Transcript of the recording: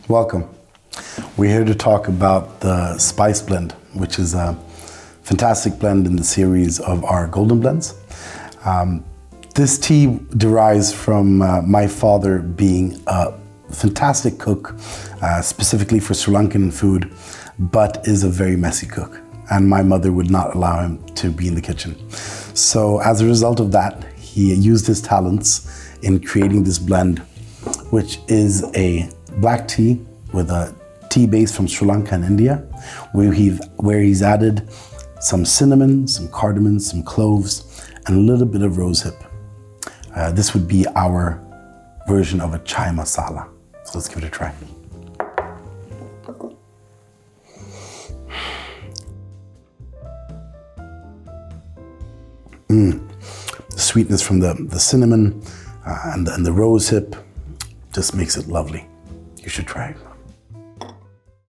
Welcome. We're here to talk about the spice blend, which is a fantastic blend in the series of our golden blends. This tea derives from my father being a fantastic cook, specifically for Sri Lankan food, but is a very messy cook. And my mother would not allow him to be in the kitchen. So as a result of that, he used his talents in creating this blend, which is a black tea with a tea base from Sri Lanka and India, where he's added some cinnamon, some cardamom, some cloves, and a little bit of rosehip. This would be our version of a chai masala. So let's give it a try. The sweetness from the cinnamon and the rosehip just makes it lovely. You should try it.